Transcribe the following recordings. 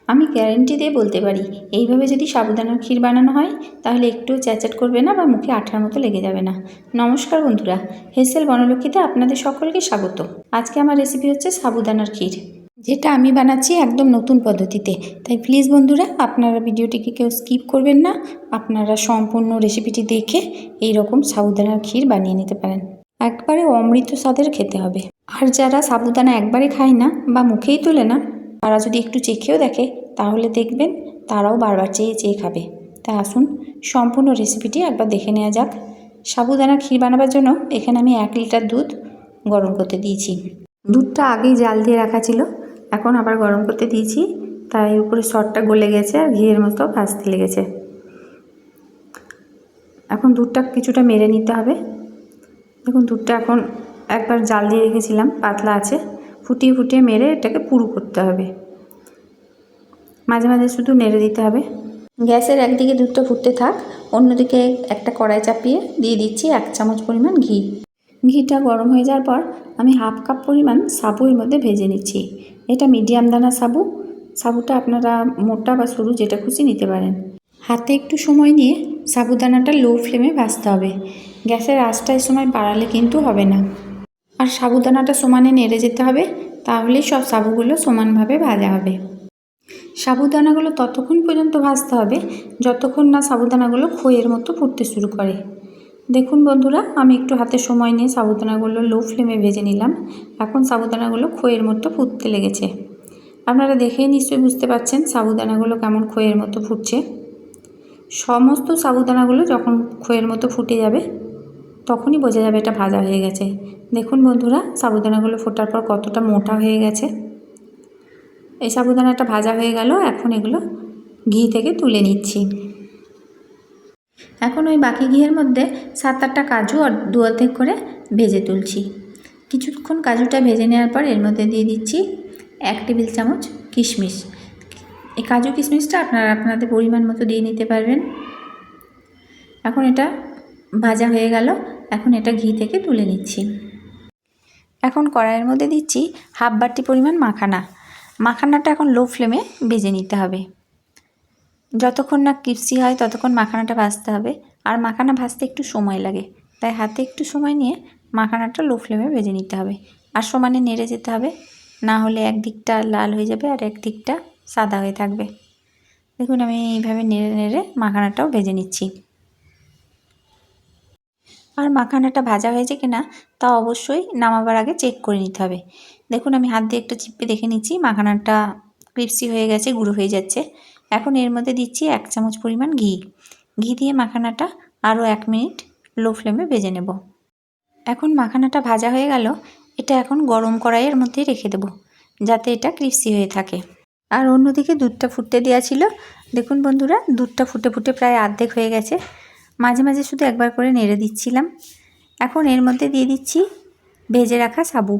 আমি গ্যারেন্টি দিয়ে বলতে পারি, এইভাবে যদি সাবুদানার ক্ষীর বানানো হয় তাহলে একটুও চ্যাটচ্যাট করবে না বা মুখে আঠার মতো লেগে যাবে না। নমস্কার বন্ধুরা, হেসেল বনলক্ষ্মীতে আপনাদের সকলকে স্বাগত। আজকে আমার রেসিপি হচ্ছে সাবুদানার ক্ষীর, যেটা আমি বানাচ্ছি একদম নতুন পদ্ধতিতে। তাই প্লিজ বন্ধুরা, আপনারা ভিডিওটিকে কেউ স্কিপ করবেন না, আপনারা সম্পূর্ণ রেসিপিটি দেখে এই রকম সাবুদানার ক্ষীর বানিয়ে নিতে পারেন। একবারে অমৃত স্বাদের খেতে হবে। আর যারা সাবুদানা একবারে খায় না বা মুখেই তোলে না, তারা যদি একটু চেখেও দেখে তাহলে দেখবেন তারাও বারবার চেয়ে চেয়ে খাবে। তাই আসুন সম্পূর্ণ রেসিপিটি একবার দেখে নেওয়া যাক। সাবুদানা ক্ষীর বানাবার জন্য এখানে আমি 1 লিটার দুধ গরম করতে দিয়েছি। দুধটা আগেই জাল দিয়ে রাখা ছিল, এখন আবার গরম করতে দিয়েছি, তাই উপরে সরটা গলে গেছে আর ঘিয়ের মতো ভাসতে লেগেছে। এখন দুধটা কিছুটা মেরে নিতে হবে। দেখুন দুধটা এখন একবার জাল দিয়ে রেখেছিলাম, পাতলা আছে, ফুটিয়ে ফুটিয়ে মেরে এটাকে পুরু করতে হবে। মাঝে মাঝে শুধু নেড়ে দিতে হবে। গ্যাসের একদিকে দুধটা ফুটতে থাক, অন্যদিকে একটা কড়াই চাপিয়ে দিয়ে দিচ্ছি 1 চামচ পরিমাণ ঘি। ঘিটা গরম হয়ে যাওয়ার পর আমি 1/2 কাপ পরিমাণ সাবু এর মধ্যে ভেজে নিচ্ছি। এটা মিডিয়াম দানা সাবু। সাবুটা আপনারা মোটা বা সরু যেটা খুশি নিতে পারেন। হাতে একটু সময় নিয়ে সাবুদানাটা লো ফ্লেমে ভাজতে হবে। গ্যাসের আঁচটা এই সময় বাড়ালে কিন্তু হবে না। আর সাবুদানাটা সমানে নেড়ে যেতে হবে, তাহলেই সব সাবুগুলো সমানভাবে ভাজা হবে। সাবুদানাগুলো ততক্ষণ পর্যন্ত ভাজতে হবে যতক্ষণ না সাবুদানাগুলো খইয়ের মতো ফুটতে শুরু করে। দেখুন বন্ধুরা, আমি একটু হাতে সময় নিয়ে সাবুদানাগুলো লো ফ্লেমে ভেজে নিলাম। এখন সাবুদানাগুলো খইয়ের মতো ফুটতে লেগেছে। আপনারা দেখেই নিশ্চয়ই বুঝতে পারছেন সাবুদানাগুলো কেমন খইয়ের মতো ফুটছে। সমস্ত সাবুদানাগুলো যখন খইয়ের মতো ফুটে যাবে তখনই বোঝা যাবে এটা ভাজা হয়ে গেছে। দেখুন বন্ধুরা, সাবুদানাগুলো ফোটার পর কতটা মোটা হয়ে গেছে। এই সাবুদানাটা ভাজা হয়ে গেল, এখন এগুলো ঘি থেকে তুলে নিচ্ছি। এখন ওই বাকি ঘিয়ের মধ্যে 7-8টা কাজু আর 2 অর্ধেক করে ভেজে তুলছি। কিছুক্ষণ কাজুটা ভেজে নেওয়ার পর এর মধ্যে দিয়ে দিচ্ছি 1 টেবিল চামচ কিশমিশ। এই কাজু কিশমিশটা আপনারা আপনাদের পরিমাণ মতো দিয়ে নিতে পারবেন। এখন এটা ভাজা হয়ে গেল, এখন এটা ঘি থেকে তুলে নিচ্ছি। এখন কড়াইয়ের মধ্যে দিচ্ছি 1/2 বাটি পরিমাণ মাখানা। মাখানাটা এখন লো ফ্লেমে ভেজে নিতে হবে। যতক্ষণ না ক্রিস্পি হয় ততক্ষণ মাখানাটা ভাজতে হবে। আর মাখানা ভাজতে একটু সময় লাগে, তাই হাতে একটু সময় নিয়ে মাখানাটা লো ফ্লেমে ভেজে নিতে হবে। আর সমানে নেড়ে যেতে হবে, না হলে একদিকটা লাল হয়ে যাবে আর একদিকটা সাদা হয়ে থাকবে। দেখুন আমি এইভাবে নেড়ে নেড়ে মাখানাটাও ভেজে নিচ্ছি। আর মাখানাটা ভাজা হয়েছে কিনা তা অবশ্যই নামাবার আগে চেক করে নিতে হবে। দেখুন আমি হাত দিয়ে একটু চিপে দেখে নিচ্ছি, মাখানাটা ক্রিস্পি হয়ে গেছে, গুঁড়ো হয়ে যাচ্ছে। এখন এর মধ্যে দিচ্ছি 1 চামচ পরিমাণ ঘি। ঘি দিয়ে মাখানাটা আরও 1 মিনিট লো ফ্লেমে ভেজে নেব। এখন মাখানাটা ভাজা হয়ে গেল, এটা এখন গরম কড়াইয়ের মধ্যেই রেখে দেব, যাতে এটা ক্রিস্পি হয়ে থাকে। আর অন্যদিকে দুধটা ফুটতে দেওয়া ছিল। দেখুন বন্ধুরা, দুধটা ফুটে ফুটে প্রায় অর্ধেক হয়ে গেছে। মাঝে মাঝে শুধু একবার করে নেড়ে দিচ্ছিলাম। এখন এর মধ্যে দিয়ে দিচ্ছি ভেজে রাখা সাবু।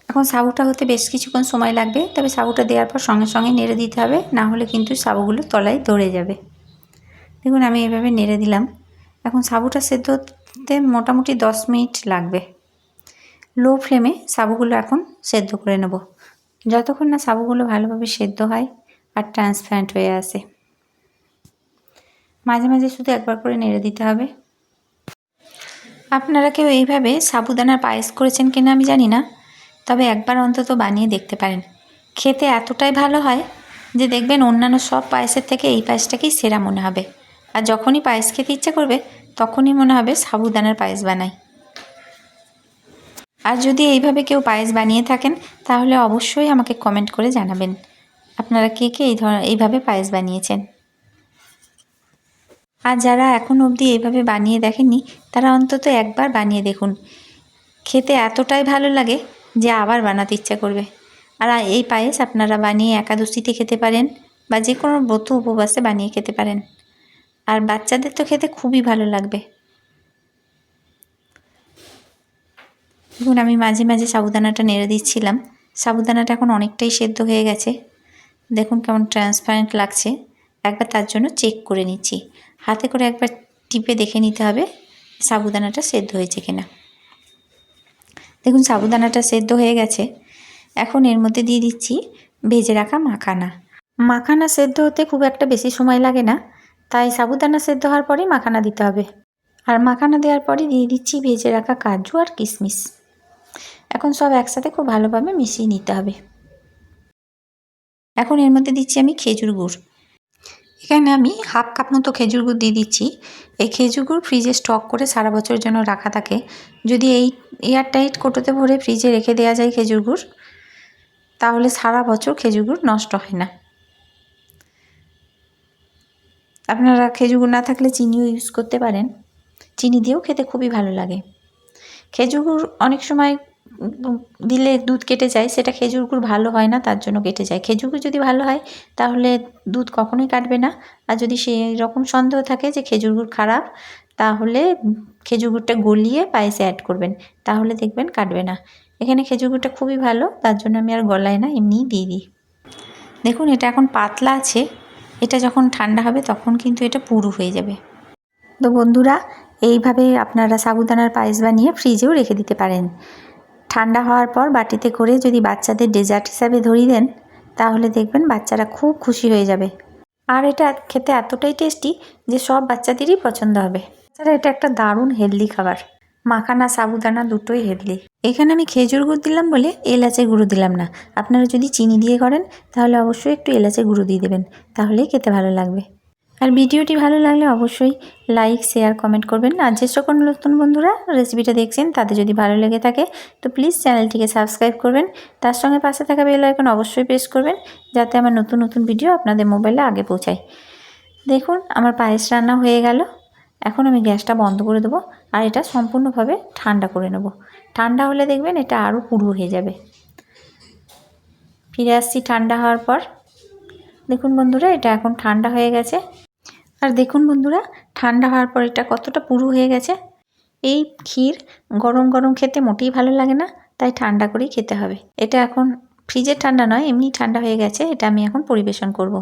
এখন সাবুটা হতে বেশ কিছুক্ষণ সময় লাগবে, তবে সাবুটা দেওয়ার পর সঙ্গে সঙ্গে নেড়ে দিতে হবে, না হলে কিন্তু সাবুগুলো তলায় ধরে যাবে। দেখুন আমি এইভাবে নেড়ে দিলাম। এখন সাবুটা সেদ্ধ হতে মোটামুটি 10 মিনিট লাগবে। লো ফ্লেমে সাবুগুলো এখন সেদ্ধ করে নেব, যতক্ষণ না সাবুগুলো ভালোভাবে সেদ্ধ হয় আর ট্রান্সপারেন্ট হয়ে আসে। মাঝে মাঝে শুধু একবার করে নেড়ে দিতে হবে। আপনারা কেউ এইভাবে সাবুদানার পায়েস করেছেন কিনা আমি জানি না, তবে একবার অন্তত বানিয়ে দেখতে পারেন। খেতে এতটাই ভালো হয় যে দেখবেন অন্যান্য সব পায়েসের থেকে এই পায়েসটাকেই সেরা মনে হবে। আর যখনই পায়েস খেতে ইচ্ছা করবে তখনই মনে হবে সাবুদানার পায়েস বানাই। আর যদি এইভাবে কেউ পায়েস বানিয়ে থাকেন তাহলে অবশ্যই আমাকে কমেন্ট করে জানাবেন আপনারা কে কে এইভাবে পায়েস বানিয়েছেন। আর যারা এখন অবধি এইভাবে বানিয়ে দেখেননি তারা অন্তত একবার বানিয়ে দেখুন। খেতে এতটাই ভালো লাগে যে আবার বানাতে ইচ্ছা করবে। আর এই পায়েস আপনারা বানিয়ে একাদশীতে খেতে পারেন বা যে কোনো ব্রত উপবাসে বানিয়ে খেতে পারেন। আর বাচ্চাদের তো খেতে খুবই ভালো লাগবে। দেখুন আমি মাঝে মাঝে সাবুদানাটা নেড়ে দিচ্ছিলাম। সাবুদানাটা এখন অনেকটাই সেদ্ধ হয়ে গেছে। দেখুন কেমন ট্রান্সপারেন্ট লাগছে। একবার তার জন্য চেক করে নিচ্ছি, হাতে করে একবার টিপে দেখে নিতে হবে সাবুদানাটা সেদ্ধ হয়েছে কিনা। দেখুন সাবুদানাটা সেদ্ধ হয়ে গেছে। এখন এর মধ্যে দিয়ে দিচ্ছি ভেজে রাখা মাখানা। মাখানা সেদ্ধ হতে খুব একটা বেশি সময় লাগে না, তাই সাবুদানা সেদ্ধ হওয়ার পরেই মাখানা দিতে হবে। আর মাখানা দেওয়ার পরে দিয়ে দিচ্ছি ভেজে রাখা কাজু আর কিশমিশ। এখন সব একসাথে খুব ভালোভাবে মিশিয়ে নিতে হবে। এখন এর মধ্যে দিচ্ছি আমি খেজুর গুড়। এখানে আমি হাফ কাপ মতো খেজুর গুড় দিয়ে দিচ্ছি। এই খেজুর গুড় ফ্রিজে স্টক করে সারা বছরের জন্য রাখা থাকে। যদি এই এয়ারটাইট কৌটোতে ভরে ফ্রিজে রেখে দেওয়া যায় খেজুর গুড়, তাহলে সারা বছর খেজুর গুড় নষ্ট হয় না। আপনারা খেজুর গুড় না থাকলে চিনিও ইউজ করতে পারেন, চিনি দিয়েও খেতে খুবই ভালো লাগে। খেজুর গুড় অনেক সময় দিলে দুধ কেটে যায়, সেটা খেজুর গুড় ভালো হয় না, তার জন্য কেটে যায়। খেজুর গুড় যদি ভালো হয় তাহলে দুধ কখনোই কাটবে না। আর যদি সেই রকম সন্দেহ থাকে যে খেজুর গুড় খারাপ, তাহলে খেজুর গুড়টা গলিয়ে পায়েসে অ্যাড করবেন, তাহলে দেখবেন কাটবে না। এখানে খেজুর গুড়টা খুবই ভালো, তার জন্য আমি আর গলাই না, এমনিই দিয়ে দিই। দেখুন এটা এখন পাতলা আছে, এটা যখন ঠান্ডা হবে তখন কিন্তু এটা পুরু হয়ে যাবে। তো বন্ধুরা, এইভাবে আপনারা সাবুদানার পায়েস বানিয়ে ফ্রিজেও রেখে দিতে পারেন। ঠান্ডা হওয়ার পর বাটিতে করে যদি বাচ্চাদের ডেজার্ট হিসাবে ধরিয়ে দেন, তাহলে দেখবেন বাচ্চারা খুব খুশি হয়ে যাবে। আর এটা খেতে এতটাই টেস্টি যে সব বাচ্চাদেরই পছন্দ হবে। এছাড়া এটা একটা দারুণ হেলদি খাবার। মাখানা সাবুদানা দুটোই হেলদি। এখানে আমি খেজুর গুড় দিলাম বলে এলাচের গুঁড়ো দিলাম না। আপনারা যদি চিনি দিয়ে করেন তাহলে অবশ্যই একটু এলাচের গুঁড়ো দিয়ে দেবেন, তাহলেই খেতে ভালো লাগবে। আর ভিডিওটি ভালো লাগলে অবশ্যই লাইক, শেয়ার, কমেন্ট করবেন। আর যে সকল নতুন বন্ধুরা রেসিপিটা দেখছেন তাদের যদি ভালো লেগে থাকে তো প্লিজ চ্যানেলটিকে সাবস্ক্রাইব করবেন। তার সঙ্গে পাশে থাকা বেল আইকন অবশ্যই প্রেস করবেন, যাতে আমার নতুন নতুন ভিডিও আপনাদের মোবাইলে আগে পৌঁছায়। দেখুন আমার পায়েস রান্না হয়ে গেল। এখন আমি গ্যাসটা বন্ধ করে দেবো আর এটা সম্পূর্ণভাবে ঠান্ডা করে নেব। ঠান্ডা হলে দেখবেন এটা আরও পুরু হয়ে যাবে। ফিরে আসছি ঠান্ডা হওয়ার পর। দেখুন বন্ধুরা, এটা এখন ঠান্ডা হয়ে গেছে। আর দেখুন বন্ধুরা, ঠান্ডা হওয়ার পর এটা কতটা পুরু হয়ে গেছে। এই ক্ষীর গরম গরম খেতে মোটেই ভালো লাগে না, তাই ঠান্ডা করেই খেতে হবে। এটা এখন ফ্রিজের ঠান্ডা নয়, এমনি ঠান্ডা হয়ে গেছে। এটা আমি এখন পরিবেশন করব।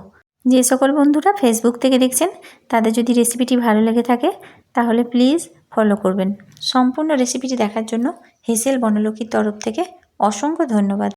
যে সকল বন্ধুরা ফেসবুক থেকে দেখছেন তাদের যদি রেসিপিটি ভালো লেগে থাকে তাহলে প্লিজ ফলো করবেন। সম্পূর্ণ রেসিপিটি দেখার জন্য হেসেল বনলক্ষ্মীর তরফ থেকে অসংখ্য ধন্যবাদ।